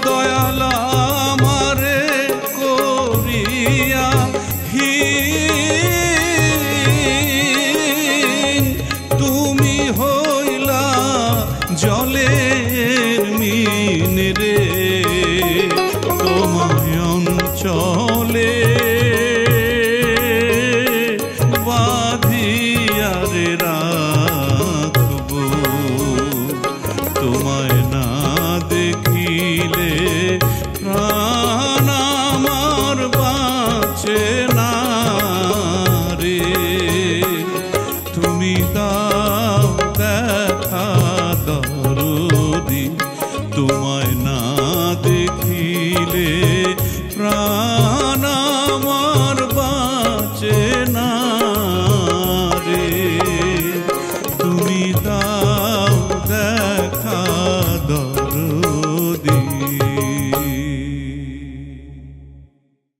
দয়াল আমারে করিয়া হীন তুমি হইলা জলের মিন রে তোমায় অঞ্চল